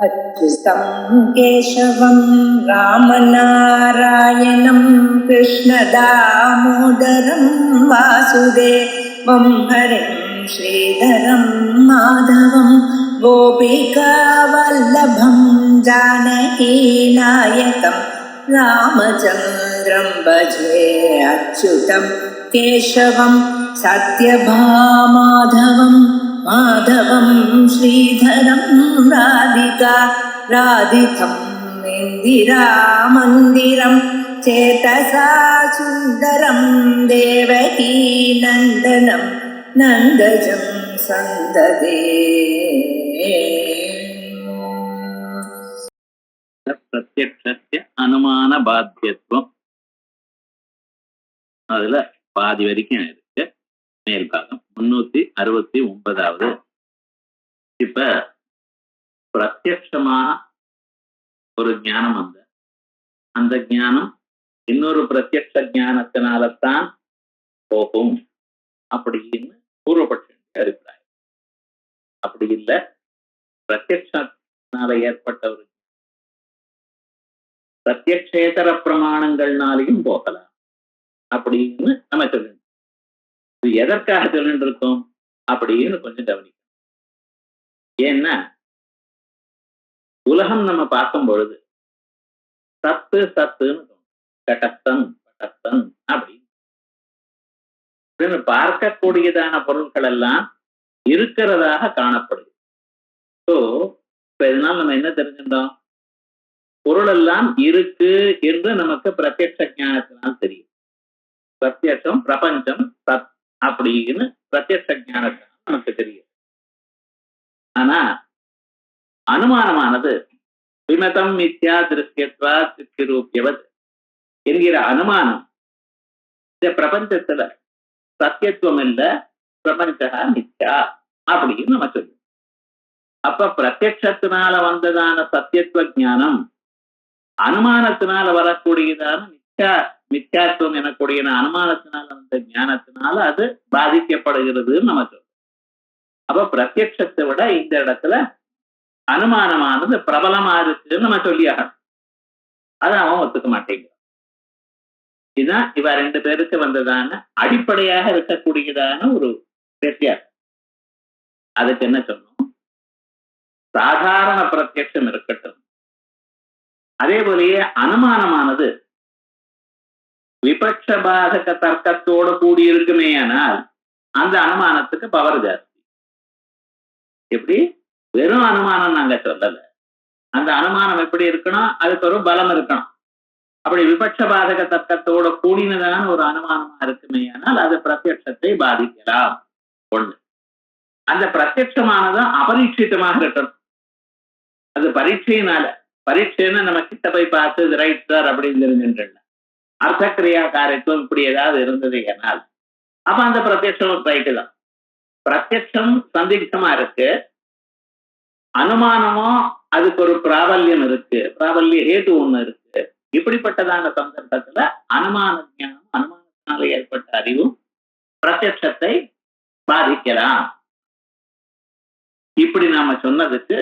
अच्युतं केशवं रामनारायणं कृष्णदामोदरं वासुदेवं हरिं श्रीधरं माधवं गोपिकावल्लभं जानकीनायकं रामचन्द्रं भजे अच्युतं केशवं सत्यभामाधवं माधवं श्रीधरं राधिका राधितं इन्दिरामन्दिरं चेतसा सुन्दरं देवकी नन्दनं नन्दजं सन्ददे பிரத்யக்ஷஸ்ய அனுமான பாத்தியத்துவம். அதுல பாதி வரைக்கும் இருக்கு. மேல் பாகம் 369வது. இப்ப பிரத்யக்ஷமாக ஒரு ஞானம் அந்த ஞானம் இன்னொரு பிரத்யக்ஷ ஞானத்தினால்தான் போகும் அப்படின்னு பூர்வபட்ச அபிப்பிராயம். அப்படி இல்லை, பிரத்யக்ஷனால ஏற்பட்ட ஒரு பிரத்யக்ஷேதர பிரமாணங்கள்னாலையும் போகலாம் அப்படின்னு நம்ம சொல்லணும். இது எதற்காக சொல்லிட்டு இருக்கோம் அப்படின்னு கொஞ்சம் கவனிக்கணும். ஏன்னா உலகம் நம்ம பார்க்கும் பொழுது சத்து சத்துன்னு கடத்தன் பட்டத்தன் அப்படின்னு பார்க்கக்கூடியதான பொருட்கள் எல்லாம் இருக்கிறதாக காணப்படுது. ஸோ இப்ப இதனால நம்ம என்ன தெரிஞ்சிருந்தோம்? பொருள் எல்லாம் இருக்கு என்று நமக்கு பிரத்யட்ச ஞானத்தினால் தெரியும். பிரத்யட்சம் பிரபஞ்சம் சத் அப்படின்னு பிரத்யட்ச ஞானத்தினால் நமக்கு தெரியும். ஆனா அனுமானமானது விமதம் மித்யா திருஷ்யத்வா சித்திரூபியவத் என்கிற அனுமானம் இந்த பிரபஞ்சத்துல சத்தியத்துவம் இல்ல, பிரபஞ்ச மித்யா அப்படின்னு நம்ம சொல்லுவோம். அப்ப பிரத்யட்சத்தினால வந்ததான சத்தியத்துவ ஞானம் அனுமானத்தினால வரக்கூடியதான மித்யாத்துவம் எனக்கூடிய அனுமானத்தினால வந்த ஞானத்தினால அது பாதிக்கப்படுகிறதுன்னு நம்ம சொல்றோம். அப்ப பிரத்யட்சத்தை விட இந்த இடத்துல அனுமானமானது பிரபலமா இருக்குன்னு நம்ம சொல்லியாகணும். அதை அவன் ஒத்துக்க மாட்டேங்கிறான். இதுதான் இவ ரெண்டு பேருக்கு வந்ததான அடிப்படையாக இருக்கக்கூடியதான ஒரு வித்தியாசம். அதுக்கு என்ன சொன்னோம்? சாதாரண பிரத்யட்சம் இருக்கட்டும், அதே போலயே அனுமானமானது விபட்ச பாதக தர்க்கத்தோடு கூடி இருக்குமே ஆனால் அந்த அனுமானத்துக்கு பவர் ஜாஸ்தி. எப்படி? வெறும் அனுமானம் நாங்க சொல்லல. அந்த அனுமானம் எப்படி இருக்கணும்? அதுக்கு ஒரு பலம் இருக்கணும். அப்படி விபட்ச பாதக தர்க்கத்தோட கூடினதான ஒரு அனுமானமா இருக்குமே ஆனால் அது பிரத்யட்சத்தை பாதிக்கலாம். ஒண்ணு. அந்த பிரத்யட்சமானது அபரீட்சிதமாக இருக்கணும். அது பரீட்சையினால, பரீட்சைன்னு நம்ம கிட்ட போய் பார்த்து இது ரைட் சார் அப்படின்னு தெரிஞ்சுட்டு அர்த்த கிரியா காரியத்துவம் இப்படி ஏதாவது இருந்தது ஏனால் அப்ப அந்த பிரத்யட்சம் ரைட்டு தான். பிரத்யட்சம் சந்திக்ஷமா இருக்கு, அனுமானமோ அதுக்கு ஒரு பிராபல்யம் இருக்கு, பிராபல்ய ஹேது ஒண்ணு இருக்கு. இப்படிப்பட்டதான சந்தர்ப்பத்துல அனுமான ஞானம், அனுமானத்தினால ஏற்பட்ட அறிவும் பிரத்யட்சத்தை பாதிக்கலாம். இப்படி நாம சொன்னதுக்கு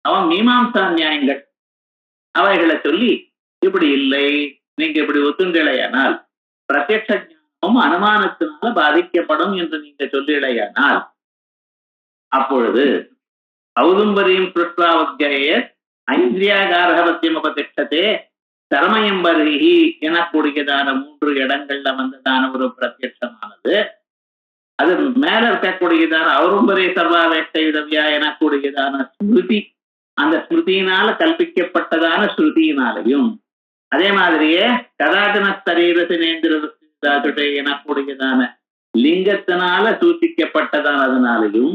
அவன் மீமாம்சா நியாயங்கள் அவைகளை சொல்லி இப்படி இல்லை, நீங்க இப்படி ஒத்துங்களையானால் பிரத்யட்ச ஞானமும் அனுமானத்தினால பாதிக்கப்படும் என்று நீங்க சொல்லிடையானால் அப்பொழுது ஔதும்பரியும் கிருஷ்ணாவத்திய ஐந்திரியாகாரகத்தியம் உபதிஷ்டத்தே சரமயம் பரிஹி எனக்கூடியதான 3 இடங்கள்ல வந்ததான ஒரு பிரத்யட்சமானது அது மேல இருக்கக்கூடியதான ஔரும்பரே சர்வாவேஷ்டவியா எனக்கூடியதான ஸ்மிருதி, அந்த ஸ்மிருதியினால கல்பிக்கப்பட்டதான ஸ்ருதியினாலையும் அதே மாதிரியே கதாதன சரீரத்தினேந்திரே எனக்கூடியதான லிங்கத்தினால சூச்சிக்கப்பட்டதானதுனாலையும்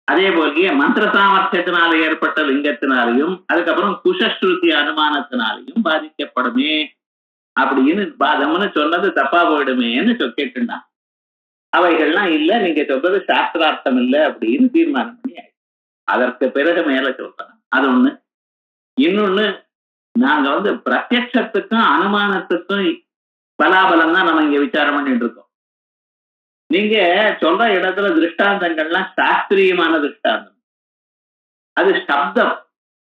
அதே போலயே மந்திர சாமர்த்தியத்தினால ஏற்பட்ட லிங்கத்தினாலையும் அதுக்கப்புறம் குஷஸ்ருதி அனுமானத்தினாலையும் பாதிக்கப்படுமே அப்படின்னு பாதம்னு சொன்னது தப்பா போயிடுமேன்னு கேட்டுண்டான். அவைகள்லாம் இல்ல, நீங்க சொல்றது சாஸ்திரார்த்தம் இல்லை அப்படின்னு தீர்மானம் பண்ணி அதற்கு பிறகு மேல சொல்றேன். அது ஒண்ணு. இன்னொன்னு, நாங்க பிரத்யட்சத்துக்கும் அனுமானத்துக்கும் பலாபலம் தான் நம்ம இங்க விசாரம் பண்ணிட்டு இருக்கோம். நீங்க சொல்ற இடத்துல திருஷ்டாந்தங்கள்லாம் சாஸ்திரியமான திருஷ்டாந்தம். அது சப்தம்,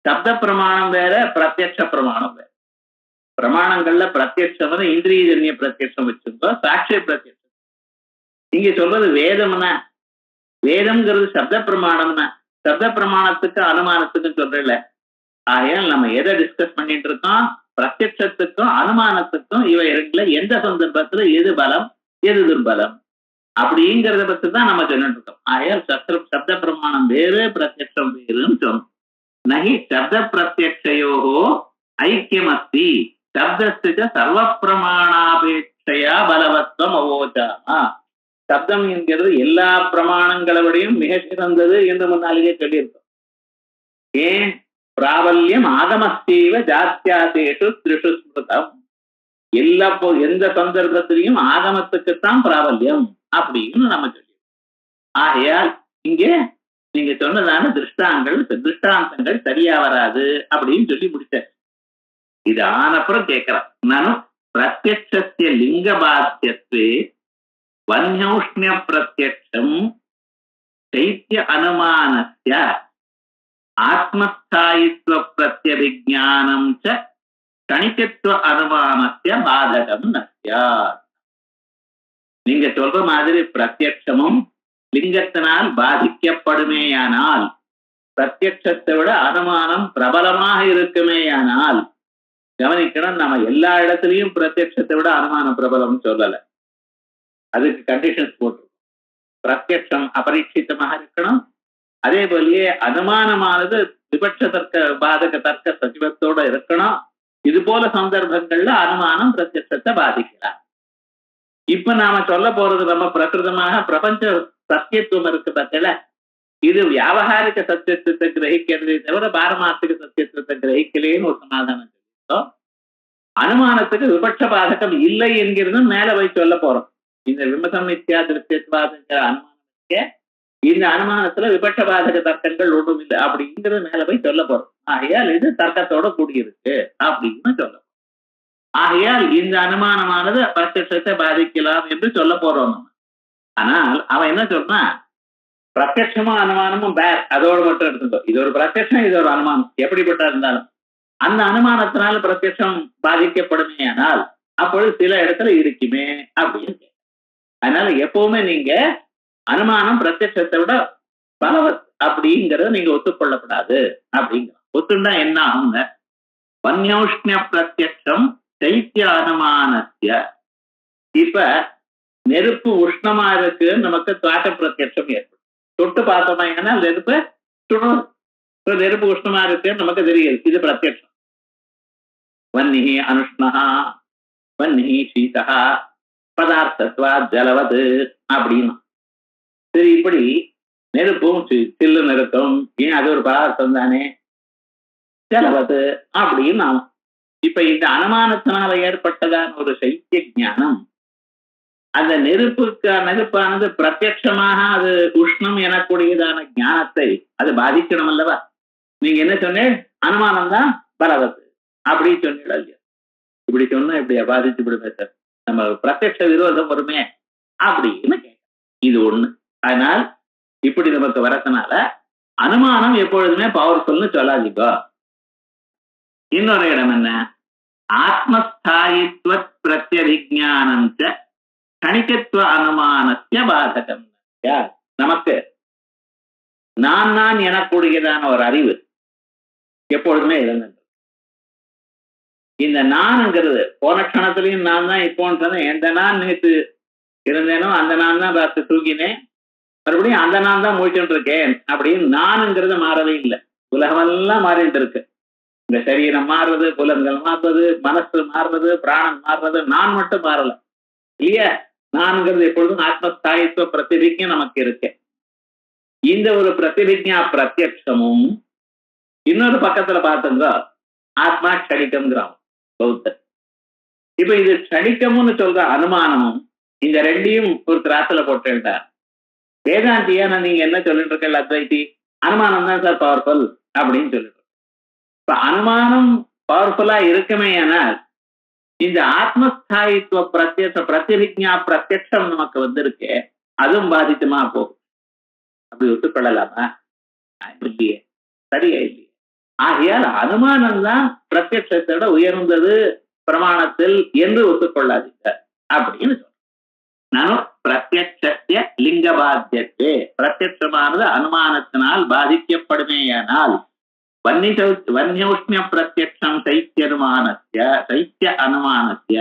சப்த பிரமாணம் வேற, பிரத்யட்ச பிரமாணம் வேற. பிரமாணங்கள்ல பிரத்யட்சம் இந்திரியஜன்ய பிரத்யட்சம் வச்சிருக்கோம், சாட்சிய பிரத்யட்சம். இங்க சொல்றது வேதம்னா, வேதம்ங்கிறது சப்த பிரமாணம்னா, சப்த பிரமாணத்துக்கு அனுமானத்துக்கும் சொல்றல. ஆகையால் நம்ம எதை டிஸ்கஸ் பண்ணிட்டு இருக்கோம்? பிரத்யட்சத்துக்கும் அனுமானத்துக்கும் இவை ரெண்டுல எந்த சந்தர்ப்பத்துல எது பலம் எது துர்பலம் அப்படிங்கிறத பத்தி தான் நம்ம சொல்லிட்டு இருக்கோம். ஆகையால் சப்த பிரமாணம் வேறு, பிரத்யட்சம் வேறுன்னு சொன்னோம். நகி சப்த பிரத்யட்சயோகோ ஐக்கியம் அஸ்தி, சப்தத்துக்கு சர்வ பிரமாணாபேட்சையா பலவத்வம் அவோச்சாமா. சப்தம் என்கிறது எல்லா பிரமாணங்களை விடையும் மிக சிறந்தது என்று முன்னாலேயே சொல்லியிருக்கோம். ஏன்? பிராபல்யம் ஆகமஸ்தீவ ஜாத்தியாதேஷு த்ரிஷு ஸ்மிருதம். எந்த சந்தர்ப்பத்திலையும் ஆகமத்துக்குத்தான் பிராபல்யம் அப்படின்னு நம்ம சொல்லியிருக்கோம். ஆகையால் இங்கே நீங்க சொன்னதான திருஷ்டாந்தங்கள் சரியா வராது அப்படின்னு சொல்லி முடிச்சார். இது ஆனப்புறம் கேட்கிறான், நானும் பிரத்யட்சஸ்ய லிங்க பாத்தியத்வே வன்யௌஷ்ணிய பிரத்யட்சம் சைத்ய அனுமானஸ்ய ஆத்மஸ்தாயித்வ பிரத்யபிஜானம் ச கணிகத்துவ அனுமானஸ்ய பாதகம் நஸ்யாத். நீங்க சொல்ற மாதிரி பிரத்யட்சமும் லிங்கத்தினால் பாதிக்கப்படுமேயானால், பிரத்யட்சத்தை விட அனுமானம் பிரபலமாக இருக்குமேயானால், கவனிக்கணும், நம்ம எல்லா இடத்துலயும் பிரத்யட்சத்தை விட அனுமானம் பிரபலம் சொல்லல. அதுக்கு கண்டிஷன்ஸ் போட்டிருக்கோம். பிரத்யட்சம் அபரீட்சிதமாக இருக்கணும், அதே போலயே அனுமானமானது விபட்ச தர்க்க பாதக தர்க்க சஜிவத்தோட இருக்கணும். இது போல சந்தர்ப்பங்கள்ல அனுமானம் பிரத்யட்சத்தை பாதிக்கலாம். இப்ப நாம சொல்ல போறது நம்ம பிரகிருதமாக பிரபஞ்ச சத்தியத்துவம் இருக்கு பார்த்தல, இது வியாபகாரிக சத்தியத்துவத்தை கிரகிக்கிறதே தவிர பாரமார்த்திக சத்தியத்துவத்தை கிரகிக்கலேன்னு ஒரு சமாதானம் சொல்லிட்டோம். அனுமானத்துக்கு விபட்ச பாதகம் இல்லை என்கிறதும் மேல போய் சொல்ல போறோம். இந்த விமசம் நித்யா திருஷ்யத்வாதுங்கிற அனுமானத்துக்கு இந்த அனுமானத்துல விபட்ச பாதக தர்க்கங்கள் ஒன்றும் இல்லை அப்படிங்கிறது மேல போய் சொல்ல போறோம். ஆகையால் இது தர்க்கத்தோட கூடியிருக்கு அப்படின்னு சொல்ல போறோம். ஆகையால் இந்த அனுமானமானது பிரத்யட்சத்தை பாதிக்கலாம் என்று சொல்ல போறோம் நம்ம. ஆனால் அவன் என்ன சொல்றான், பிரத்யட்சமும் அனுமானமும் பேர் அதோடு மட்டும் எடுத்துட்டோம். இது ஒரு பிரத்யட்சம், இது ஒரு அனுமானம், எப்படிப்பட்ட இருந்தாலும் அந்த அனுமானத்தினால பிரத்யட்சம் பாதிக்கப்படுமே ஆனால் அப்பொழுது சில இடத்துல இருக்குமே அப்படின்னு. அதனால எப்பவுமே நீங்க அனுமானம் பிரத்யட்சத்தை விட பலவத் அப்படிங்கறத நீங்க ஒத்துக்கொள்ளப்படாது அப்படிங்கிற. ஒத்துண்டா என்ன ஆகுங்க? வன்யௌஷ்ணிய பிரத்யட்சம் சைத்திய அனுமானஸ்ய. இப்ப நெருப்பு உஷ்ணமா இருக்கு, நமக்கு துவாச பிரத்யட்சம் ஏற்படும். தொட்டு பார்த்தோம்னா ஏன்னா நெருப்பு சுடும், நெருப்பு உஷ்ணமா இருக்கு நமக்கு தெரியுது, இது பிரத்யட்சம். வன்னிஹி அனுஷ்ணா வன்னிஹி சீதா பதார்த்தத்வா ஜலவது அப்படின்னு. சரி, இப்படி நெருப்பும் சில்லு நிறுத்தும், ஏன் அது ஒரு பதார்த்தம் தானே, ஜலவது அப்படின்னு ஆகும். இப்ப இந்த அனுமானத்தினால ஏற்பட்டதான ஒரு சைத்திய ஞானம், அந்த நெருப்பானது பிரத்யட்சமாக அது உஷ்ணம் எனக்கூடியதான ஞானத்தை அது பாதிக்கணும் அல்லவா? நீங்க என்ன சொன்னேன், அனுமானம் தான் பலவத்து அப்படி சொன்னீங்க. இப்படி சொன்னா இப்படியா பாதிச்சு விடுமே சார், நம்ம பிரத்யட்ச விரோதம் வருமே அப்படின்னு கேட்க. இது ஒண்ணு. அதனால் இப்படி நமக்கு வரதுனால அனுமானம் எப்பொழுதுமே பவர்ஃபுல்னு சொல்லாதீங்கோ. இன்னொரு இடம் என்ன, ஆத்மஸ்தாயித்வ பிரத்யபிஜானம் ச கணிகத்துவ அனுமானஸ்ய பாதகம். நமக்கு நான் எனக்கூடியதான ஒரு அறிவு எப்பொழுதுமே இருந்தது. இந்த நான்ங்கிறது போன கணத்திலையும் நான் தான், இப்போ எந்த நான் நேற்று இருந்தேனோ அந்த நான் தான் ராத்திரி தூங்கினேன், மறுபடியும் அந்த நான் தான் முழிச்சுட்டு இருக்கேன் அப்படின்னு நானுங்கிறது மாறவே இல்லை. உலகமெல்லாம் மாறிட்டு இருக்கு. இந்த சரீரம் மாறுறது, புலன்கள் மாறுறது, மனசு மாறுறது, பிராணம் மாறுறது, நான் மட்டும் மாறல இல்லையா? நான்கிறது எப்பொழுதும் ஆத்மஸ்தாயித்துவ பிரதிபிஜை நமக்கு இருக்கு. இந்த ஒரு பிரதிபிஜா பிரத்யட்சமும் இன்னொரு பக்கத்துல பார்த்தோங்க ஆத்மா க்ஷணிகம்ங்கிறான் பௌத்தர். இப்ப இது க்ஷணிகம்னு சொல்ற அனுமானமும் இந்த ரெண்டையும் ஒரு திராசல போட்டுட்டார். வேதாந்தியா நீங்க என்ன சொல்லிட்டு இருக்க, அத்வைத்தி அனுமானம் தான் சார் பவர்ஃபுல் அப்படின்னு சொல்லிட்டு. இப்ப அனுமானம் பவர்ஃபுல்லா இருக்குமே ஆனால் இந்த ஆத்மஸ்தாயித்துவ பிரத்யபிஜா பிரத்யட்சம் நமக்கு வந்திருக்கு, அதுவும் பாதித்துமா போகும். அப்படி ஒத்துக்கொள்ளலாமா? இல்லையே, சரியா இல்லையே. ஆகையால் அனுமானம் தான் பிரத்யட்சத்தோட உயர்ந்தது பிரமாணத்தில் என்று ஒத்துக்கொள்ளாதீங்க அப்படின்னு சொல்றேன். நானும் பிரத்யட்சத்திய லிங்க பாத்தியத்தே, பிரத்யட்சமானது அனுமானத்தினால் பாதிக்கப்படுமேயானால் வன்னிய பிரத்யட்சம் சைத்திய அனுமானத்திய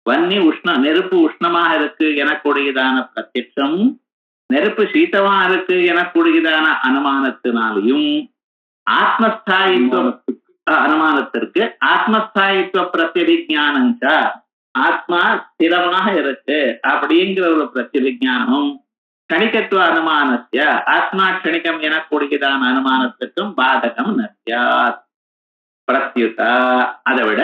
வன்னி உஷ்ண நெருப்பு உஷ்ணமாக இருக்கு எனக்கூடியதான பிரத்யட்சம், நெருப்பு சீத்தமா இருக்கு எனக்கூடியதான அனுமானத்தினாலையும் ஆத்மஸ்தாயித்துவ அனுமானத்திற்கு ஆத்மஸ்தாயித்துவ பிரத்யபிஜானஞ்ச ஆத்மா ஸ்திரமாக இருக்கு அப்படிங்கிற ஒரு பிரத்யபிஜானமும் கணிகத்துவ அனுமானத்திய ஆத்மா கணிகம் எனக்கூடியதான அனுமானத்துக்கும் பாதகம் நத்தியாத் பிரத்யுதா. அதை விட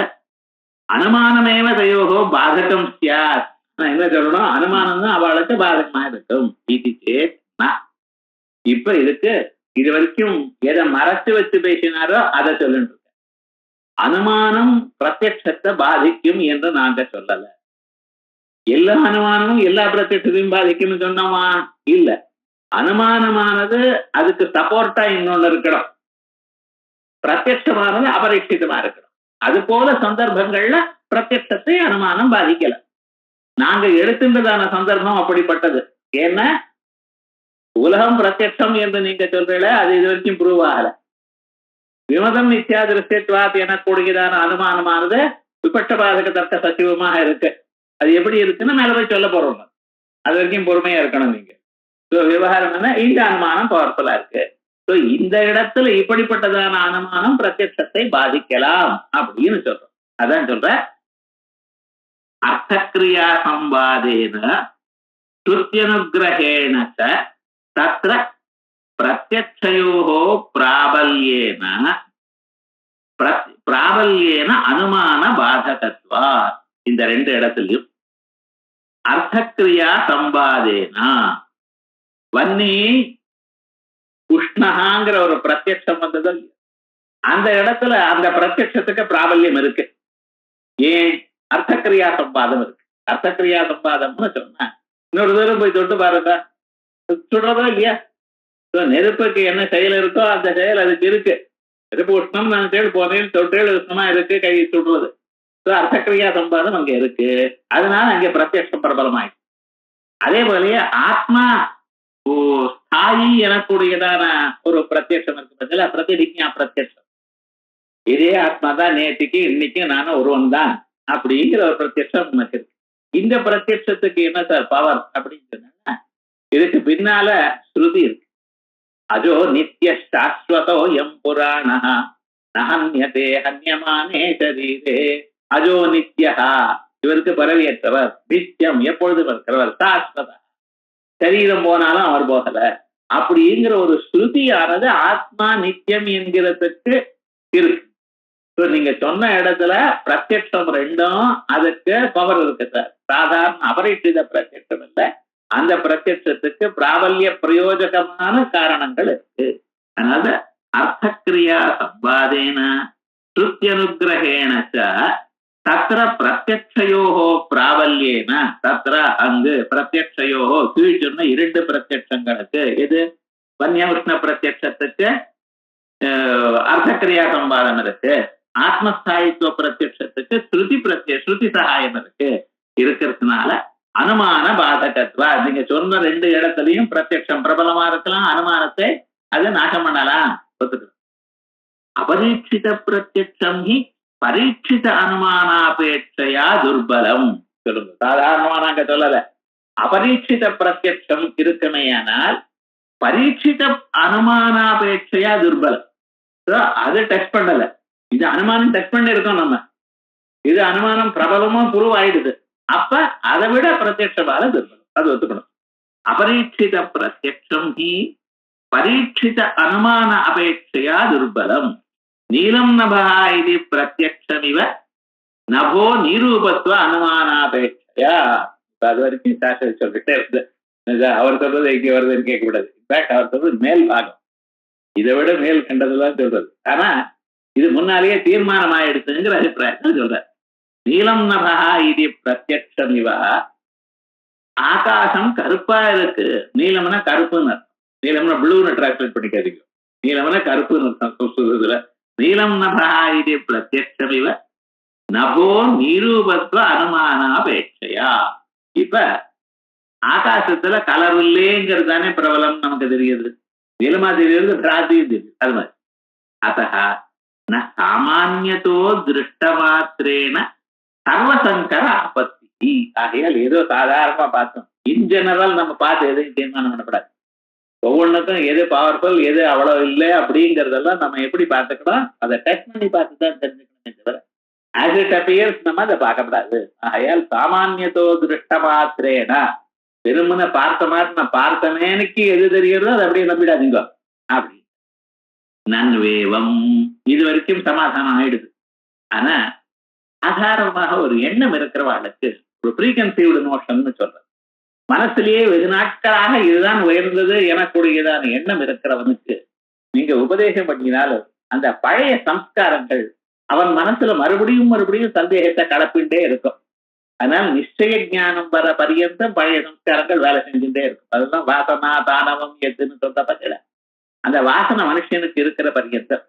அனுமானமேவ தயோகோ பாதகம் சியாத். என்ன சொல்லணும், அனுமானம் தான் அவளுக்கு பாதகமா இருக்கும். இது சேத்னா இப்ப இதுக்கு இது வரைக்கும் எதை மறைச்சு வச்சு பேசினாரோ அதை சொல்லிட்டு இருக்க. அனுமானம் பிரத்யட்சத்தை பாதிக்கும் என்று நாங்க சொல்லல. எல்லா அனுமானமும் எல்லா பிரத்யட்சத்தையும் பாதிக்கும்னு சொன்னோமா? இல்ல. அனுமானமானது அதுக்கு சப்போர்ட்டா இன்னொன்னு இருக்கணும், பிரத்யட்சமானது அபரீட்சிதமா இருக்கணும். அது போல சந்தர்ப்பங்கள்ல பிரத்யட்சத்தை அனுமானம் பாதிக்கல. நாங்க எடுத்துன்றதான சந்தர்ப்பம் அப்படிப்பட்டது. ஏன்னா உலகம் பிரத்யட்சம் என்று நீங்க சொல்றீங்கள, அது இது வரைக்கும் ப்ரூவ் ஆகல. விமதம் மித்யா திருஷ்யத்வாத் எனக்கூடியதான அனுமானமானது விபட்சபாதக தர்க்க சச்சிவமாக இருக்கு. அது எப்படி இருக்குன்னு மேல போய் சொல்ல போறோம். அது வரைக்கும் பொறுமையா இருக்கணும் நீங்க. விவகாரம் என்ன, இந்த அனுமானம் பவர்ஃபுல்லா இருக்கு. இந்த இடத்துல இப்படிப்பட்டதான அனுமானம் பிரத்யட்சத்தை பாதிக்கலாம் அப்படின்னு சொல்றோம். அதான் சொல்ற அர்த்தக்ரியா சம்பாதேன ஸ்ருத்யனுக்ரஹேண தத்ர பிரத்யட்சயோஹோ பிராபல்யேன அனுமான பாதகத்வா. இந்த ரெண்டு இடத்துலயும் அர்த்தக்ரியா சம்பாதேனா வன்னி உஷ்ணகாங்கிற ஒரு பிரத்யட்சம் வந்தது. அந்த இடத்துல அந்த பிரத்யட்சத்துக்கு பிராபல்யம் இருக்கு. ஏன்? அர்த்தக்கிரியா சம்பாதம் இருக்கு. அர்த்தக்கிரியா சம்பாதம்னு சொன்னா இன்னொரு தூரம் போய் தொட்டு பாருங்க, சுடுறதோ இல்லையா? நெருப்புக்கு என்ன செயல் இருக்கோ அந்த செயல் அதுக்கு இருக்கு. நெருப்பு உஷ்ணம் நான் செயல் போனேன், தொட்டேல் உஷ்ணமா இருக்கு, கை சுடுறது. அர்த்தக்கிரியா சம்பாதம் அங்க இருக்கு. அதனால அங்க பிரத்யட்சம் பிரபலமாயிடுச்சு. அதே போலயே ஆத்மா ஸ்தாயி எனக்கூடியதான ஒரு பிரத்யட்சம் இருக்கு பதில, பிரதிபிக்ஞா பிரத்யட்சம். இதே ஆத்மா தான் நேற்றுக்கு இன்னைக்கு நானும் ஒருவன் தான் அப்படிங்கிற ஒரு பிரத்யட்சம் நமக்கு இருக்கு. இந்த பிரத்யட்சத்துக்கு என்ன சார் பவர் அப்படின்னு சொன்னா, இதுக்கு பின்னால ஸ்ருதி இருக்கு. அஜோ நித்திய சாஸ்வதோ எம் புராணா நஹன்யதே ஹன்யமானே சரீரே அஜோ நித்யஹா. இவருக்கு பரவியற்றவர், நித்தியம் எப்பொழுதும் இருக்கிறவர், சாஸ்வதா, சரீரம் போனாலும் அவர் போகல அப்படிங்கிற ஒரு ஸ்ருதியானது ஆத்மா நித்தியம் என்கிறதுக்கு இருக்கு. நீங்க சொன்ன இடத்துல பிரத்யட்சம் ரெண்டும் அதுக்கு பவர் இருக்கு சார். சாதாரண அபரிச்சித பிரத்யட்சம் இல்லை, அந்த பிரத்யட்சத்துக்கு பிராபல்ய பிரயோஜகமான காரணங்கள் இருக்கு. அதனால அர்த்தக்கிரியா சம்பாதேன ஸ்ருத்யனுக்ரஹேண தத்ர பிரத்யட்சயோஹோ பிராபல்யேன தத்ர அங்கு பிரத்யட்சயோஹோ கீழ் சொன்ன இரண்டு பிரத்யட்சங்களுக்கு, எது வன்ய உஷ்ண பிரத்யட்சத்துக்கு அர்த்தக்கிரியா சம்பாதம் இருக்கு, ஆத்மஸ்தாயித்துவ பிரத்யட்சத்துக்கு ஸ்ருதி சகாயம் இருக்கு. இருக்கிறதுனால அனுமான பாதகத்வா. நீங்க சொன்ன ரெண்டு இடத்துலயும் பிரத்யட்சம் பிரபலமா இருக்கலாம், அனுமானத்தை அது நாசம் பண்ணலாம். அபரீட்சித பிரத்யட்சம் ஹி பரீட்சித அனுமானாபேட்சையா துர்பலம். சொல்லுங்க, சாதாரணமா நாங்க சொல்லல. அபரீட்சித பிரத்யட்சம் இருக்குமேயானால் பரீட்சித அனுமானாபேட்சையா துர்பலம். அது டெஸ்ட் பண்ணல, இது அனுமானம் டெஸ்ட் பண்ணி இருக்கோம் நம்ம. இது அனுமானம் பிரபலமா ப்ரூவ் ஆயிடுது. அப்ப அதை விட பிரத்யட்சமால துர்பலம், அது ஒத்துக்கணும். அபரீட்சித பிரத்யட்சம் ஹி பரீட்சித அனுமான அபேட்சையா துர்பலம். நீலம் நபா இது பிரத்யட்சமிவ நபோ நிரூபத்துவ அனுமானாபேட்சையா. அது வரைக்கும் சாஸ்திரம் சொல்லிட்டே இருக்கு. அவர் சொல்றது இங்க வருதுன்னு கேட்கக்கூடாது. இன்ஃபேக்ட் அவர் சொல்றது மேல் பாகம், இதை விட மேல் கண்டதுதான் சொல்றது. ஆனா இது முன்னாலேயே தீர்மானம் ஆயிடுச்சுங்கிற அபிப்பிராயத்தை சொல்ற. நீலம் நபா இது பிரத்யட்சமிவா. ஆகாசம் கருப்பா இருக்கு. நீலம்னா கருப்புன்னு அர்த்தம். நீலம்னா ப்ளூன்னு டிரான்ஸ்லேட் பண்ணிக்காதீங்க. நீலம்னா கருப்புன்னு அர்த்தம். நீலம் நபா இது பிரத்யட்சமிவ நபோ நிரூபத்துவ அனுமானாபேட்சையா. இப்ப ஆகாசத்துல கலர் இல்லைங்கிறது தானே பிரபலம் நமக்கு தெரியுது. நீளமா தெரியுது, பிராத்தியும் தெரியுது. அது மாதிரி அத்தः ந சாமான்யத்தோ திருஷ்டமாத்திரேன சர்வசங்கர ஆபத்தி. ஆகையால் ஏதோ சாதாரணமா பார்த்தோம், இன் ஜெனரல் நம்ம பார்த்து எதையும் தீர்மானம் பண்ணப்படாது. ஒவ்வொன்றுக்கும் எது பவர்ஃபுல் எது அவ்வளவு இல்லை அப்படிங்கறதெல்லாம் நம்ம எப்படி பார்த்துக்கணும், அதை டெஸ்ட் பண்ணி பார்த்து தான் தெரிஞ்சுக்கணுமே தவிர ஆஸ் இட் அப்பியர்ஸ் நம்ம அதை பார்க்கப்படாது. ஆகையால் சாமானியத்தோ திருஷ்டமாத்திரேனா வெறுமன பார்த்த மாதிரி நான் பார்த்தமேனுக்கு எது தெரிகிறதோ அதை அப்படியே நம்பிடாதீங்க அப்படி. நன்வேவம் இது வரைக்கும் சமாதானம் ஆயிடுது. ஆனா ஆதாரமாக ஒரு எண்ணம் இருக்கிறவாளுக்கு ஒரு ப்ரீகன்சீவ்டு நோஷன் சொல்றது, மனசுலயே வெகு நாட்களாக இதுதான் உயர்ந்தது எனக்குடையதான எண்ணம் இருக்கிறவனுக்கு நீங்க உபதேசம் பண்ணினாலும் அந்த பழைய சம்ஸ்காரங்கள் அவன் மனசுல மறுபடியும் மறுபடியும் சந்தேகத்தை கலப்பின்றே இருக்கும். அதனால நிச்சய ஞானம் வர பரியந்தம் பழைய சம்ஸ்காரங்கள் வேலை செஞ்சுட்டே இருக்கும். அதுதான் வாசனா தானவம் எதுன்னு சொல்ற பத்தில அந்த வாசனை மனுஷனுக்கு இருக்கிற பரியந்தம்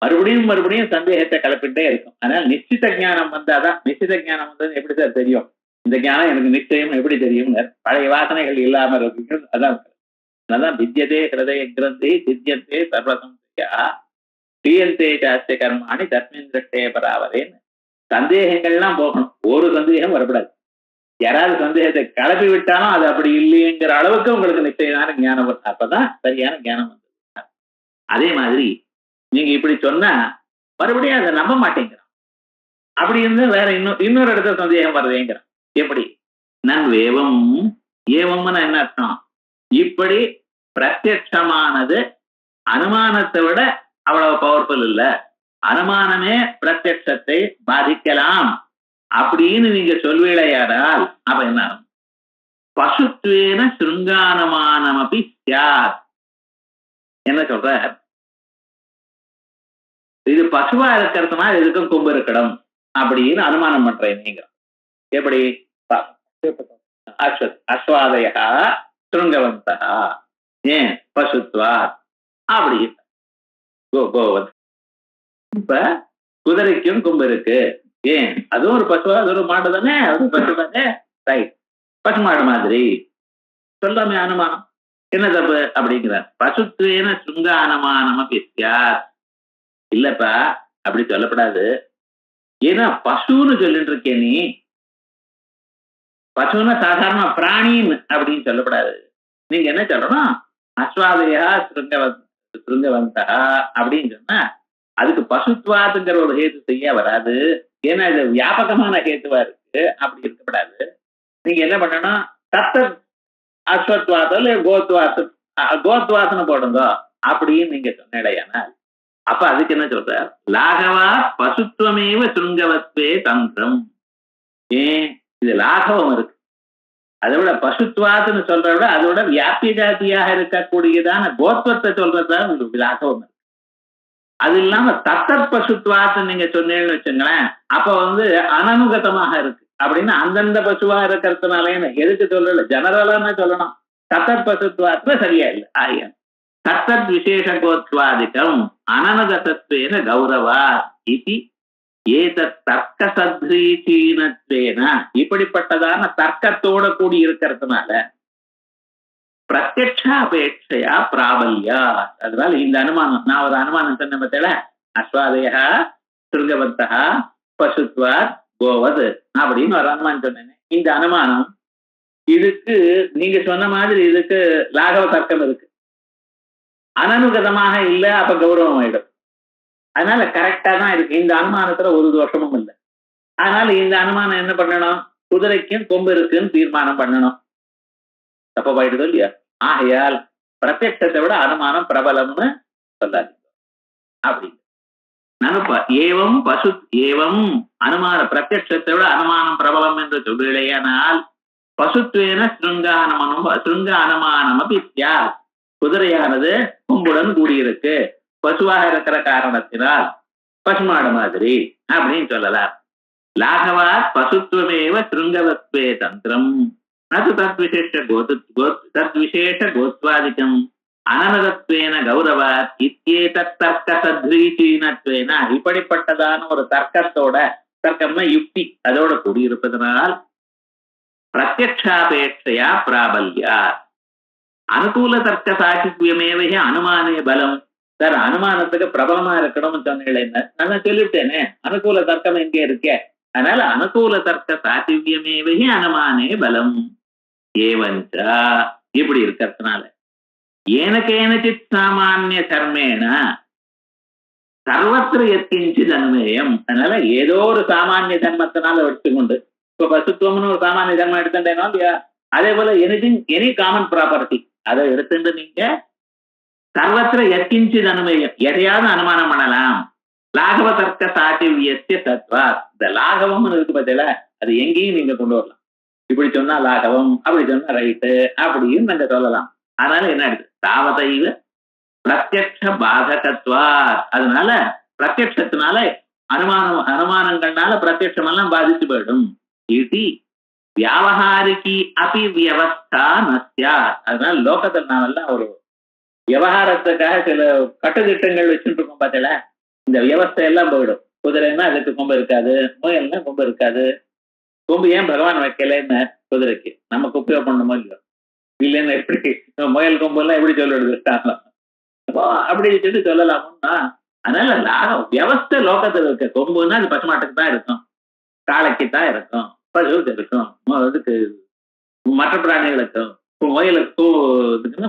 மறுபடியும் மறுபடியும் சந்தேகத்தை கலப்பிட்டே இருக்கும். அதனால நிச்சித ஞானம் வந்தாதான், நிச்சித ஞானம் வந்தது எப்படி சார் தெரியும், இந்த ஞானம் எனக்கு நிச்சயம் எப்படி தெரியும், பழைய வாசனைகள் இல்லாம இருக்கு. அதான் வித்யதே ஹிருதய கிரந்தி சித்தியந்தே சர்வசம்சயா பிரியந்தே சாஸ்திய கர்மாணி தஸ்மின் திருஷ்டே பராவரேன்னு சந்தேகங்கள்லாம் போகணும், ஒரு சந்தேகம் வரக்கூடாது. யாராவது சந்தேகத்தை கிளப்பி விட்டாலும் அது அப்படி இல்லைங்கிற அளவுக்கு உங்களுக்கு நிச்சயமான ஞானம் வரும். அப்பதான் சரியான ஞானம் வந்தது. அதே மாதிரி நீங்க இப்படி சொன்னா மறுபடியும் அதை நம்ப மாட்டேங்கிறான். அப்படி இருந்து வேற இன்னொரு இடத்துல சந்தேகம் வருதுங்கிறான். எப்படி நன்வேவம், ஏவம்னு என்ன அர்த்தம், இப்படி பிரத்யட்சமானது அனுமானத்தை விட அவ்வளவு பவர்ஃபுல் இல்ல, அனுமானமே பிரத்யட்சத்தை பாதிக்கலாம் அப்படின்னு நீங்க சொல்வீழையானால் அப்ப என்ன பசுத்வேன சிருங்கானுமானமபி ஸ்யாத். என்ன சொல்ற, இது பசுவா இருக்கிறதுனா இதுக்கும் கொம்பு இருக்கணும் அப்படின்னு அனுமானம் பண்றேன் நீங்க. எப்படி அஸ்வாதயா சுருங்கவந்தா ஏன் பசுத்வா அப்படி கோவத். இப்ப குதிரைக்கும் கொம்பு இருக்கு, ஏன் அதுவும் ஒரு பசுவா, அது ஒரு மாடு தானே, அது பசு தானே, ரைட், பசு மாடு மாதிரி சொல்லாமே அனுமானம் என்ன தப்பு அப்படிங்கிறார். பசுத்வேன சுங்க அனுமானம் பிஸ்யாத். இல்லப்பா அப்படி சொல்லப்படாது, ஏன்னா பசுன்னு சொல்லிட்டு இருக்கே நீ, பசுன்னா சாதாரண பிராணின்னு அப்படின்னு சொல்லப்படாது. நீங்க என்ன சொல்லணும், அஸ்வாதையா சுருங்கவந்தா அப்படின்னு சொன்னா அதுக்கு பசுத்வாதுங்கிற ஒரு ஹேத்து செய்ய வராது. ஏன்னா இது வியாபகமான ஹேத்துவா இருக்கு, அப்படி இருக்கப்படாது. நீங்க என்ன பண்ணணும், தத்த அஸ்வத்வாதம் இல்ல கோத்வாசனை போடுங்க அப்படின்னு நீங்க சொன்னடையானா அப்ப அதுக்கு என்ன சொல்ற, லாகவா பசுத்துவமேவ சுருங்கவத்வே தந்திரம். ஏன் இது லாகவம் இருக்கு, அதை விட பசுத்வாத்துன்னு சொல்றத விட அதோட வியாபிய ஜாதியாக இருக்கக்கூடியதான கோத்வத்தை சொல்றதுதான் லாகவம் இருக்கு. அது இல்லாம தத்தத் பசுத்வாத்து நீங்க சொன்னீங்கன்னு வச்சுங்களேன், அப்ப அனனுகதமாக இருக்கு அப்படின்னு அந்தந்த பசுவா இருக்கிறதுனாலே எதுக்கு சொல்லல, ஜெனரலான சொல்லணும். தத்தத் பசுத்வாத்துல சரியா இல்லை. ஆயா தத்தத் விசேஷ கோத்வாதிக்கம் அனனுகதத்வேன கௌரவா இது ஏதத் தர்க்க சத்ரீசீனத்வேன, இப்படிப்பட்டதான தர்க்கத்தோட கூடி இருக்கிறதுனால பிரத்யக்ஷாபேட்சையா பிராபல்யா. அதனால இந்த அனுமானம், நான் ஒரு அனுமானம் சொன்ன பத்தில அஸ்வாதயா சுருங்கவந்தா பசுத்வாத் கோவது அப்படின்னு ஒரு அனுமானம் சொன்னேன். இந்த அனுமானம் இதுக்கு நீங்க சொன்ன மாதிரி இதுக்கு லாகவ தர்க்கம் இருக்கு, அனனுகதமாக இல்ல, அப்ப கௌரவம் ஆயிடும். அதனால கரெக்டா தான் இருக்கு, இந்த அனுமானத்துல ஒரு தோஷமும் இல்லை. அதனால இந்த அனுமானம் என்ன பண்ணணும், குதிரைக்கும் கொம்பு இருக்குன்னு தீர்மானம் பண்ணணும். தப்ப போயிடுதோ இல்லையா. ஆகையால் பிரத்யட்சத்தை விட அனுமானம் பிரபலம்னு சொல்லாது. அப்படி நனுப்ப ஏவம் பசு ஏவம் அனுமான பிரத்யட்சத்தை விட அனுமானம் பிரபலம் என்று சொல்லையானால் பசுத்வேன சுருங்க அனுமானம் அப்படி சியாத். குதிரையானது கொம்புடன் கூடியிருக்கு, பசுவாக இருக்கிற காரணத்தினால் பசுமாடு மாதிரி அப்படின்னு சொல்லலாம். லாகவா பசுத்துவமேவ சுருங்கவத்வே தந்திரம் அது தத்விசேஷ கோத்வாதிக்கம் அனனதத்வேன கௌரவாத் இத்யேதத் தர்க்க சத்ரீசீனத்வேன இப்படிப்பட்டதான ஒரு தர்க்கத்தோட, தர்க்கம்னா யுக்தி, அதோட கூடியிருப்பதனால் பிரத்யக்ஷாபேட்சையா பிராபல்யா அனுகூல தர்க்க சாட்சித்வமேவ அனுமானே பலம். சார், அனுமானத்துக்கு பிரபலமா இருக்கணும்னு சொன்னீங்களே, நான் சொல்லிவிட்டேனே அனுகூல தர்க்கம் எங்கே இருக்கே. அதனால அனுகூல தர்க்க சாட்சித்வமேவ அனுமானே பலம். ஏவஞ்சா இப்படி இருக்கிறதுனால ஏனகேனச்சித் சாமானிய கர்மேன சர்வத்திர எத்திஞ்சித் அனுமேயம். அதனால ஏதோ ஒரு சாமானிய தர்மத்தினால எடுத்துக்கொண்டு, இப்ப பசுத்துவம்னு ஒரு சாமானிய தர்மம் எடுத்துட்டேனோ இல்லையா, அதே போல எனி காமன் ப்ராப்பர்ட்டி அதை எடுத்துட்டு நீங்க சர்வத்திர எத்திஞ்சித் அனுமேயம் எதையாவது அனுமானம் பண்ணலாம். லாகவ தர்க்க சாட்டிவியஸ்ய தத்வா. இந்த லாகவம்னு இருக்கு பார்த்தீங்களா, அது எங்கேயும் நீங்க கொண்டு வரலாம். இப்படி சொன்னா லாகவம், அப்படி சொன்னா ரைட்டு அப்படின்னு நாங்க சொல்லலாம். அதனால என்ன ஆயிடுது, தாவதைவ பிரத்யக்ஷ பாதகத்வா. அதனால பிரத்யக்ஷத்தினால அனுமானங்கள்னால பிரத்யக்ஷம் எல்லாம் பாதிச்சு போயிடும். இது வியாவகாரிகி அபி வியவஸ்தா நஸ்யா. அதனால லோகத்தில் நாமெல்லாம் ஒரு விவகாரத்துக்காக சில கட்டுத்திட்டங்கள் வச்சுட்டு இருக்கோம் பார்த்தல, இந்த வியவஸ்தை எல்லாம் போயிடும். குதிரைன்னா அதுக்கு கொம்பு இருக்காது, முயல்னா கொம்பு இருக்காது. கொம்பு ஏன் பகவான் வைக்கலன்னு குதிரைக்கு நமக்கு உபயோகம் பண்ணணுமோ இல்லையோ, இல்லைன்னு எப்படி முயல் கொம்பு எல்லாம் எப்படி சொல்லிடுது, அப்படி வச்சுட்டு சொல்லலாமுன்னா. அதனால வியவஸ்தை லோகத்தில் இருக்க. கொம்புன்னா அது பசுமாட்டுக்கு தான் இருக்கும், காளைக்கு தான் இருக்கும், பசுவுக்கு இருக்கும், இதுக்கு மற்ற பிராணிகளுக்கும்,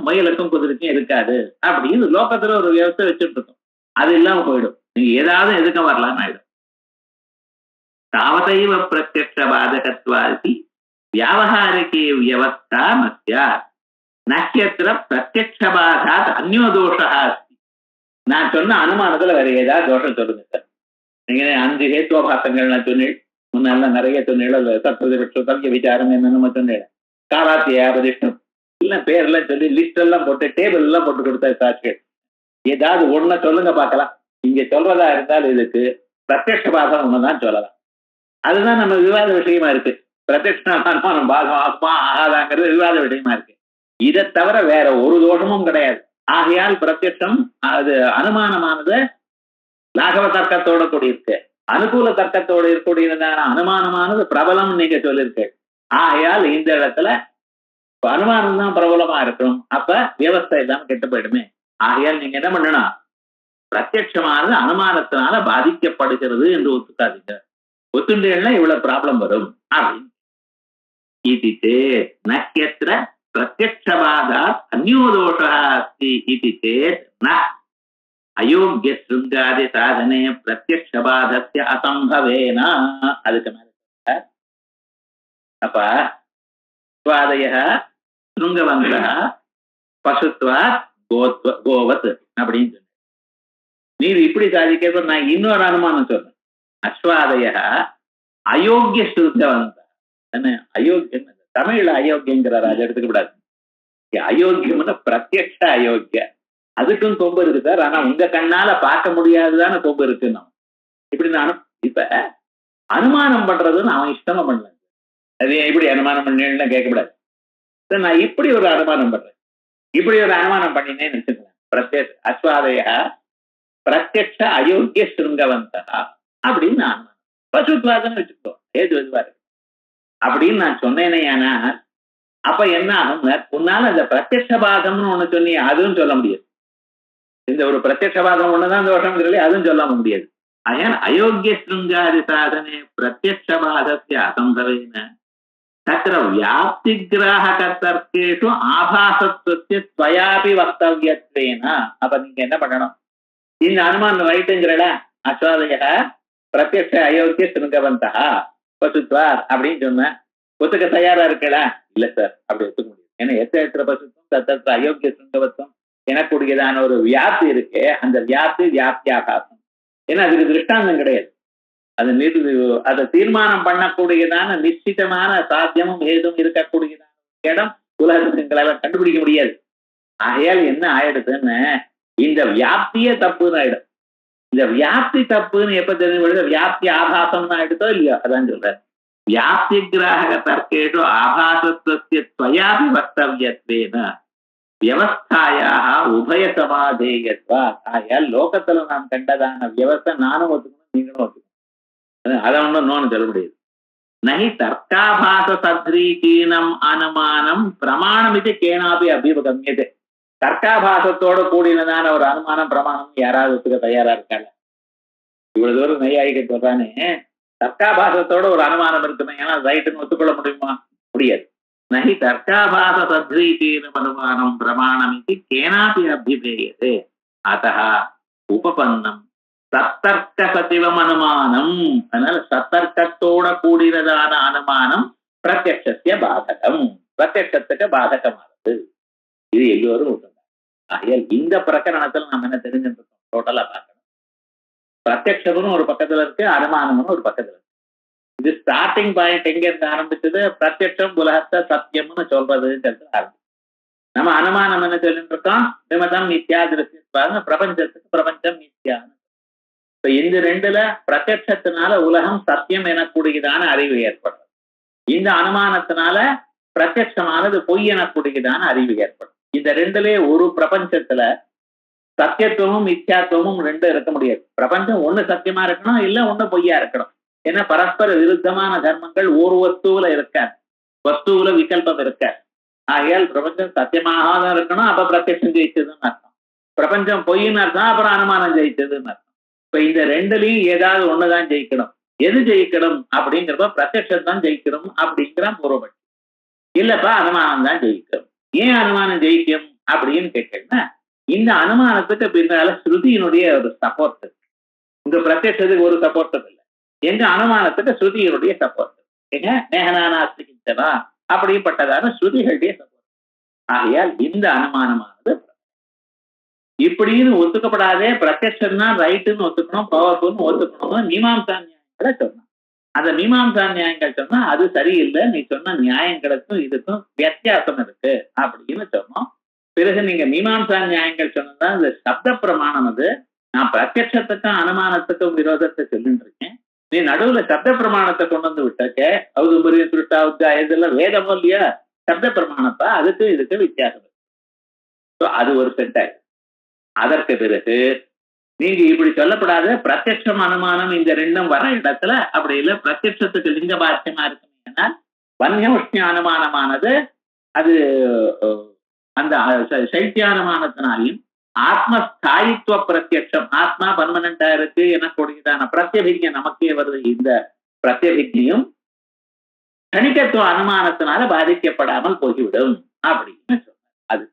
முயலுக்கும் குதிரைக்கும் இருக்காது அப்படின்னு லோகத்துல ஒரு வியவஸ்தை வச்சுட்டு இருக்கும். அது இல்லாம போயிடும், நீங்க ஏதாவது எதுக்க வரலாம்னு ஆயிடும். தாவதைவ பிரத்யக்ஷ பாதகத்வாதி வியாவகாரிகே வியவஸ்தா மஸ்யா நக்கியத்திர பிரத்யக்ஷ பாதாத் அந்யோ தோஷா அஸ்தி. நான் சொன்ன அனுமானத்துல வேற ஏதாவது தோஷம் சொல்லுங்க சார். நீங்க 5 ஹேத்துவபாசங்கள் நான் சொன்னேன், முன்னெல்லாம் நிறைய சொன்னேன். சத்வதிபட்சம் விசாரம் என்னன்னு சொன்னேன், காராத்தியா பிரதிஷ்டம் இல்ல பேரெல்லாம் சொல்லி லிஸ்ட் எல்லாம் போட்டு டேபிள் எல்லாம் போட்டு கொடுத்த சாட்சிகள். ஏதாவது ஒண்ணு சொல்லுங்க பார்க்கலாம். இங்க சொல்றதா இருந்தால் இதுக்கு பிரத்யக்ஷ பாதம் ஒண்ணுதான் சொல்லலாம். அதுதான் நம்ம விவாத விஷயமா இருக்கு. பிரத்யக்ஷ அனுமானம் பாதம் ஆத்மா ஆகாதாங்கிறது விவாத விஷயமா இருக்கு. இதை தவிர வேற ஒரு தோஷமும் கிடையாது. ஆகையால் பிரத்யக்ஷம் அது அனுமானமானது லாகவ தர்க்கத்தோட கூடியிருக்கு, அனுகூல தர்க்கத்தோடு இருக்கக்கூடியதான அனுமானமானது பிரபலம் நீங்க சொல்லியிருக்கு. ஆகையால் இந்த இடத்துல அனுமானம் தான் பிரபலமா இருக்கணும். அப்ப வியவஸ்தை தான் கெட்டு போயிடுமே. ஆகையால் நீங்க என்ன பண்ணணும், பிரத்யட்சமானது அனுமானத்தினால பாதிக்கப்படுகிறது என்று ஒத்துக்காதீங்க. ஒத்துண்டேன்னா இவ்வளவு ப்ராப்ளம் வரும் அப்படின்னு. இது நக்கியத்திர பிரத்யக்ஷபாதாத் அந்யோ தோஷா அஸ்தி இது சேத் ந அயோக்கிய ஸ்ருங்காதி சாதனே பிரத்யக்ஷபாதஸ்ய அசம்பவேன. அதுக்கு மேல அப்ப ஸ்வாதய ஸ்ருங்கவந்த பசுத்வா கோவத் அப்படின்னு சொன்ன. நீர் இப்படி சாதிக்க நான் இன்னொரு அனுமானம் சொன்னேன். அஸ்வாதய அயோக்கிய ஸ்ருங்கவந்த. என்ன அயோக்கியம், தமிழ்ல அயோக்கியங்கிறார், அதை எடுத்துக்க கூடாது. அயோக்கியம்னா பிரத்யக்ஷ அயோக்கிய. அதுக்கும் கொம்பு இருக்கு சார், ஆனா உங்க கண்ணால பார்க்க முடியாதுதான கொம்பு இருக்குன்னு. இப்படி நானும் இப்ப அனுமானம் பண்றதுன்னு அவன் இஷ்டமா பண்ணல. அது இப்படி அனுமானம் பண்ணேன்னு கேட்கக்கூடாது. நான் இப்படி ஒரு அனுமானம் பண்றேன், இப்படி ஒரு அனுமானம் பண்ணினேன்னு வச்சுக்கலாம். பிரத்யக்ஷ அஸ்வாதய பிரத்யக்ஷ அயோக்கிய ஸ்ருங்கவந்தா அப்படின்னு அனுமானம். பசுத்வாதம் வச்சுக்கோ, ஏது எதுவா இருக்கு அப்படின்னு நான் சொன்னேனே. ஆனா அப்ப என்ன ஆகும், உன்னால அந்த பிரத்யக்ஷபாதம்னு ஒண்ணு சொன்னி அதுவும் சொல்ல முடியாது. இந்த ஒரு பிரத்யக்ஷபாதம் ஒண்ணுதான் தோஷம், அதுவும் சொல்ல முடியாது. அயன் அயோக்கிய ஸ்ருங்காதி சாதனே பிரத்யக்ஷபாதஸ்ய அசம்பவேன தத்திர வியாப்தி கிராஹக தர்க்கேஷு ஆபாசத்வஸ்ய ஸ்வயாபி வக்தவ்யத்வேன. அப்ப நீங்க என்ன பண்ணணும், இந்த அனுமானம் ரைட்டுங்கிறட அஸ்வாதய பிரத்யக்ஷ அயோக்கிய ஸ்ருங்கவந்தா பசுத்வா அப்படின்னு சொன்ன ஒத்துக்க தயாரா இருக்கல? இல்ல சார், அப்படி ஒத்துக்க முடியும். ஏன்னா எத்திர பசுத்துவம் தத்த அயோக்கிய சுங்கவத்துவம் எனக்கூடியதான ஒரு வியாப்தி இருக்கு. அந்த வியாப்தி வியாப்தியாகாசம். ஏன்னா அதுக்கு திருஷ்டாந்தம் கிடையாது. அது அதை தீர்மானம் பண்ணக்கூடியதான நிச்சிதமான சாத்தியமும் ஏதும் இருக்கக்கூடியதான இடம் உலகங்களால கண்டுபிடிக்க முடியாது. ஆகையால் என்ன ஆயிடுதுன்னு இந்த வியாப்தியே தப்புன்னு ஆயிடும். இந்த வியாப்தி தப்புன்னு எப்ப தெரிஞ்சு வியாப்தி ஆபாசம்னு ஆயிடுதோ இல்லையோ, அதான் சொல்ற வியாப்தி கிராஹக தர்க்கேஷு ஆபாசத்வஸ்ய ஸ்வயாபி வக்தவ்யத்வேன வியவஸ்தாயாக உபய சமாதேயத்வா. ஆகையால் லோகத்துல நாம் கண்டதான வியவஸ்தை நானும் ஒத்துக்கணும், நீங்களும் ஒத்துக்கணும். அதை ஒன்றும் இன்னொன்னு சொல்ல முடியாது. நகி தர்க்காபாச சத்ரீகீனம் அனுமானம் பிரமாணம் இது கேனாபி அபியுபகமியது. தர்க்காபாசத்தோட கூடினதான ஒரு அனுமானம் பிரமாணம் யாராவது ஒத்துக்க தயாரா இருக்காங்க? இவ்வளவு தூரம் நையாயிக்க சொல்றானே, தர்க்காபாசத்தோட ஒரு அனுமானம் இருக்குமே, ஏன்னா ரைட்டுன்னு ஒத்துக்கொள்ள முடியுமா? முடியாது. நகி தர்க்காபாச சத்ரீகீனம் அனுமானம் பிரமாணம் இது கேனாபி அபிதேயதே. அத்தः உபபன்னம் சத்தர்க்க சத்திவம் அனுமானம். அதனால சத்தர்க்கத்தோட கூடினதான அனுமானம் பிரத்யக்ஷஸ்ய பாதகம், பிரத்யக்ஷத்துக்கு பாதகமானது. இது எல்லோரும் ஒத்துங்க. ஆகையால் இந்த பிரகரணத்துல நம்ம என்ன தெரிஞ்சுருக்கோம்? டோட்டலா பார்க்கணும். பிரத்யக்ஷம்னு ஒரு பக்கத்துல இருக்கு, அனுமானம்னு ஒரு பக்கத்துல இருக்கு. இது ஸ்டார்டிங் பாயிண்ட் எங்க இருந்து ஆரம்பிச்சது? பிரத்யக்ஷம் உலகத்தை சத்தியம்னு சொல்றதுங்கிறது ஆரம்பிச்சு. நம்ம அனுமானம் என்ன சொல்லிட்டு இருக்கோம்? விமதம் நித்யா திருஷ்டி, பிரபஞ்சத்துக்கு பிரபஞ்சம் நித்யான்னு. இப்ப இந்த ரெண்டுல பிரத்யட்சத்தினால உலகம் சத்தியம் எனக்கூடியதான அறிவு ஏற்படும். இந்த அனுமானத்தினால பிரத்யட்சமானது பொய் எனக்கூடியதான அறிவு ஏற்படும். இந்த ரெண்டுலயே ஒரு பிரபஞ்சத்துல சத்தியத்துவமும் மித்யாத்துவமும் ரெண்டு இருக்க முடியாது. பிரபஞ்சம் ஒண்ணு சத்தியமா இருக்கணும், இல்ல ஒண்ணு பொய்யா இருக்கணும். ஏன்னா பரஸ்பர விருத்தமான தர்மங்கள் ஒரு வஸ்துவில இருக்காது, வஸ்துவில விகல்பம் இருக்காது. ஆகையால் பிரபஞ்சம் சத்தியமாக தான் இருக்கணும், அப்ப பிரத்யட்சம் ஜெயிச்சதுன்னு அர்த்தம். பிரபஞ்சம் பொய்ன்னு அர்த்தம், அப்புறம் அனுமானம் ஜெயிச்சதுன்னு அர்த்தம். இப்ப இந்த ரெண்டுலையும் ஏதாவது ஒண்ணுதான் ஜெயிக்கணும். எது ஜெயிக்கணும் அப்படிங்கிறப்ப பிரத்யட்சம் தான் ஜெயிக்கணும் அப்படிங்கிற பூர்வபட்சம். இல்லப்பா அனுமானம் தான் ஜெயிக்கும். ஏன் அனுமானம் ஜெயிக்கும் அப்படின்னு கேட்டீங்கன்னா, இந்த அனுமானத்துக்கு பின்னால ஸ்ருதியினுடைய ஒரு சப்போர்ட் இருக்கு. உங்க பிரத்யட்சத்துக்கு ஒரு சப்போர்ட் இல்லை, எங்க அனுமானத்துக்கு ஸ்ருதியினுடைய சப்போர்ட் எங்க நேகனானாஸ்திகிச்சனா அப்படிப்பட்டதான ஸ்ருதிகளுடைய சப்போர்ட். ஆகையால் இந்த அனுமானமானது இப்படின்னு ஒத்துக்கப்படாதே, பிரத்யட்சம் தான் ரைட்டுன்னு ஒத்துக்கணும், பவர்ஃபுல்னு ஒத்துக்கணும் மீமாம்சா நியாயங்களை சொன்னான். அந்த மீமாம்சா நியாயங்கள் சொன்னா அது சரியில்லை, நீ சொன்ன நியாயங்களுக்கும் இதுக்கும் வித்தியாசம் இருக்கு அப்படின்னு சொன்னோம். பிறகு நீங்க மீமாம்சா நியாயங்கள் சொன்னதா இந்த சப்த பிரமாணம், அது நான் பிரத்யட்சத்துக்கும் அனுமானத்துக்கும் விரோதத்தை சொல்லிட்டு இருக்கேன், நீ நடுவுல சப்த பிரமாணத்தை கொண்டு வந்து விட்டக்க, அவுதுபுரிய திருஷ்டா இதெல்லாம் வேதமோ இல்லையா, சப்த பிரமாணப்பா, அதுக்கும் இதுக்கு வித்தியாசம் இருக்கு. அது ஒரு சென்டாய். அதற்கு பிறகு நீங்க இப்படி சொல்லப்படாத பிரத்யட்சம் அனுமானம் இந்த ரெண்டும் வர இடத்துல அப்படி இல்லை, பிரத்யட்சத்துக்கு லிங்க பாக்கியமா இருக்குன்னா வன்யோஷ்ணிய அனுமானமானது அது அந்த சைத்தியானுமானத்தினாலையும் ஆத்மஸ்தாயித்துவ பிரத்யட்சம், ஆத்மா பர்மனண்டா இருக்கு எனக்கூடியதான பிரத்யபிக்ஞை நமக்கே வருது. இந்த பிரத்யபிக்ஞையும் கணிகத்துவ அனுமானத்தினால பாதிக்கப்படாமல் போய்விடும் அப்படின்னு சொன்னார்.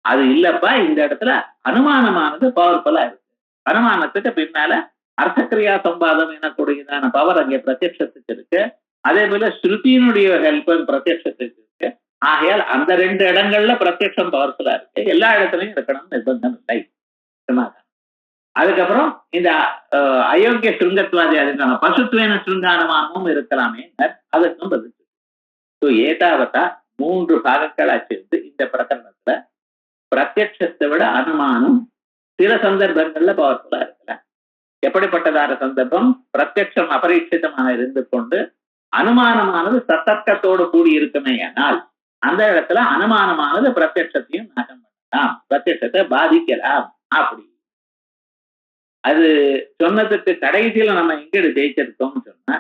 அது இல்லப்பா, இந்த இடத்துல அனுமானமானது பவர்ஃபுல்லா இருக்கு. அனுமானத்துக்கு பின்னால அர்த்தக்கிரியா சம்பாதம் எனக்கூடியதான பவர் அங்கே பிரத்யட்சத்துக்கு இருக்கு. அதே போல ஸ்ருதியினுடைய ஹெல்ப் பிரத்யட்சத்துக்கு இருக்கு. ஆகையால் அந்த ரெண்டு இடங்கள்ல பிரத்யட்சம் பவர்ஃபுல்லா இருக்கு. எல்லா இடத்துலையும் இருக்கணும் நிர்பந்தம் இல்லை. அதுக்கப்புறம் இந்த அயோக்கிய சுருங்கத்வாதி அதுக்கான பசுத்வேன சுருங்கானுமானமும் இருக்கலாமே, அதுக்கும் பதில். ஏதாவதா 3 பாகங்களா சேர்ந்து இந்த பிரகரணத்துல பிரத்யட்சத்தை விட அனுமானம் சில சந்தர்ப்பங்கள்ல பவர்ஃபுல்லா இருக்கலாம். எப்படிப்பட்டதான சந்தர்ப்பம்? பிரத்யட்சம் அபரீட்சிதமாக இருந்து கொண்டு அனுமானமானது சத்தர்க்கத்தோடு கூடி இருக்குமே, ஆனால் அந்த இடத்துல அனுமானமானது பிரத்யட்சத்தையும் நாசம் பண்ணலாம், பிரத்யட்சத்தை பாதிக்கலாம். அப்படி அது சொன்னதுக்கு கடைசியில நம்ம எங்க ஜெயிச்சிருக்கோம்னு சொன்னா,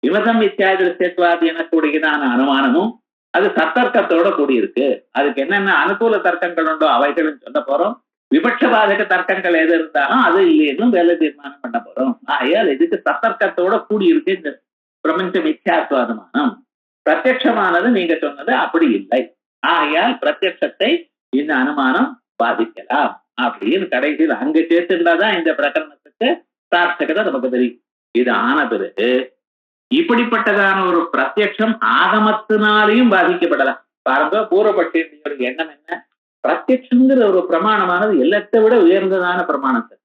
விமதம் வித்தியாதிருஷ்யத்வாதி எனக்கூடியதான அனுமானமும் அது சத்தர்க்கத்தோட கூடியிருக்கு. அதுக்கு என்னென்ன அனுகூல தர்க்கங்கள் உண்டோ அவைகளும் சொல்ல போறோம், விபட்ச பாதக தர்க்கங்கள் எது இருந்தாலும் அது இல்லைன்னு வேலை தீர்மானம் பண்ண போறோம். ஆகையால் இதுக்கு சத்தர்க்கத்தோட கூடியிருக்கு இந்த பிரபஞ்ச மித்யாத்வ அனுமானம். பிரத்யட்சமானது நீங்க சொன்னது அப்படி இல்லை. ஆகையால் பிரத்யட்சத்தை இந்த அனுமானம் பாதிக்கலாம் அப்படின்னு கடைசியில் அங்க சேர்த்துட்டாதான் இந்த பிரகரணத்துக்கு சார்த்தகதை நமக்கு தெரியும். இது ஆன பிறகு இப்படிப்பட்டதான ஒரு பிரத்யட்சம் ஆகமத்தினாலையும் பாதிக்கப்படலாம். பாருங்க, பூர்வபட்சிய எண்ணம் என்ன? பிரத்யட்சங்கிற ஒரு பிரமாணமானது எல்லாத்தை விட உயர்ந்ததான பிரமாணத்தை,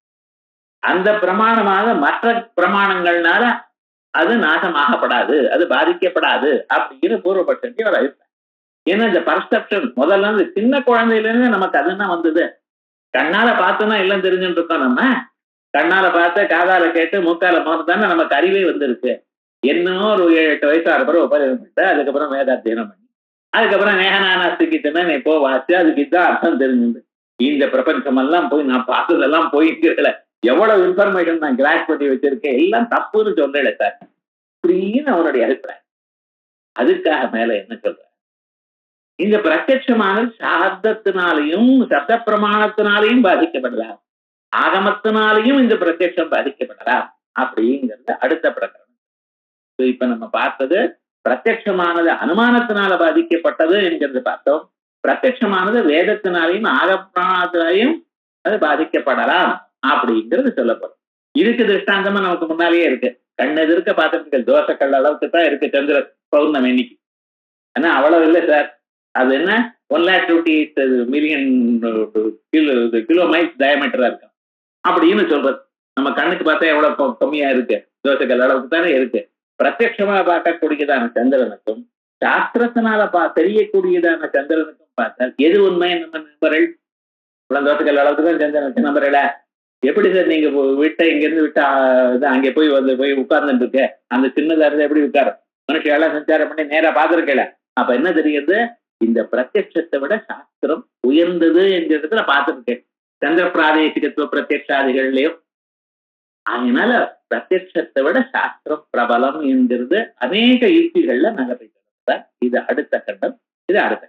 அந்த பிரமாணமாக மற்ற பிரமாணங்கள்னால அது நாசமாகப்படாது, அது பாதிக்கப்படாது அப்படின்னு பூர்வபட்சம் ஒரு அபிப்பிராயம். ஏன்னா இந்த பர்செப்ஷன் முதல்ல இருந்து சின்ன குழந்தையில இருந்து நமக்கு அதுதான் வந்தது. கண்ணால பார்த்தோம்னா எல்லாம் தெரிஞ்சுட்டு இருக்கோம். நம்ம கண்ணால பார்த்து காதால கேட்டு மூக்கால போனதானே நமக்கு அறிவே வந்திருக்கு. இன்னும் ஒரு 7-8 வயசு ஆகிறப்பறம் உபயோகம் பண்ணிட்டு அதுக்கப்புறம் வேதாத்தியனம் பண்ணி அதுக்கப்புறம் நேகனாஸ்திக்கிட்டேன்னா நீ போ வாசி அதுக்கு இதான் அர்த்தம் தெரிஞ்சுது. இந்த பிரபஞ்சம் எல்லாம் போய் நான் பார்த்ததெல்லாம் போயிட்டு எவ்வளவு இன்ஃபர்மேஷன் நான் கிராஸ் பண்ணி வச்சிருக்கேன், எல்லாம் தப்புன்னு சொல்லல சார் அப்படின்னு அவனுடைய அபிப்பிராயம். அதுக்காக மேல என்ன சொல்ற, இந்த பிரத்யட்சமானது சாப்தத்தினாலையும் சப்த பிரமாணத்தினாலையும் பாதிக்கப்படலாம், ஆகமத்தினாலையும் இந்த பிரத்யட்சம் பாதிக்கப்படலாம் அப்படிங்கிறது அடுத்த பிரகரணம். இப்ப நம்ம பார்த்தது பிரத்யட்சமானது அனுமானத்தினால பாதிக்கப்பட்டது என்கிறது பார்த்தோம். பிரத்யட்சமானது வேதத்தினாலையும் ஆகப்பிராணத்தினாலையும் அது பாதிக்கப்படலாம் அப்படிங்கிறது சொல்லப்படும். இதுக்கு திருஷ்டாந்தமா நமக்கு முன்னாலேயே இருக்கு. கண்ணெதிர்க்க பார்த்துட்டு தோசை கல் அளவுக்கு தான் இருக்கு சந்திர பௌர்ணமி இன்னைக்கு. ஆனா அவ்வளவு இல்லை சார். அது என்ன 1,20,000,000 கிலோ மைல்ஸ் டயமீட்டரா இருக்கும் அப்படின்னு சொல்றது. நம்ம கண்ணுக்கு பார்த்தா எவ்வளவு கம்மியா இருக்கு, தோசை கல் அளவுக்கு தானே இருக்கு. பிரத்யட்சமா பார்க்கக்கூடியதான சந்திரனுக்கும் சாஸ்திரத்தினால தெரியக்கூடியதான சந்திரனுக்கும் பார்த்தால் எது உண்மை நம்ம நம்பர்கள்? தோசைக்கல் அளவுக்கு தான் சந்திரனுக்கு நம்பர்கள. எப்படி சார் நீங்க விட்ட இங்க இருந்து விட்டா அங்கே போய் உட்கார்ந்துட்டு இருக்க, அந்த சின்னதா இருந்து எப்படி உட்காரும்? மனுஷெல்லாம் சஞ்சாரம் பண்ணி நேரா பார்த்துருக்கல. அப்ப என்ன தெரியுது, இந்த பிரத்யட்சத்தை விட சாஸ்திரம் உயர்ந்தது என்கிறதுல பார்த்துருக்கேன் சந்திர பிராதேசிகத்துவ பிரத்யட்சாதிகள்லயும். அதனால பிரத்யட்சத்தை விட சாஸ்திரம் பிரபலம் என்கிறது அநேக யுக்திகள்ல நாங்க போய் இது அடுத்த கண்டம், இது அடுத்த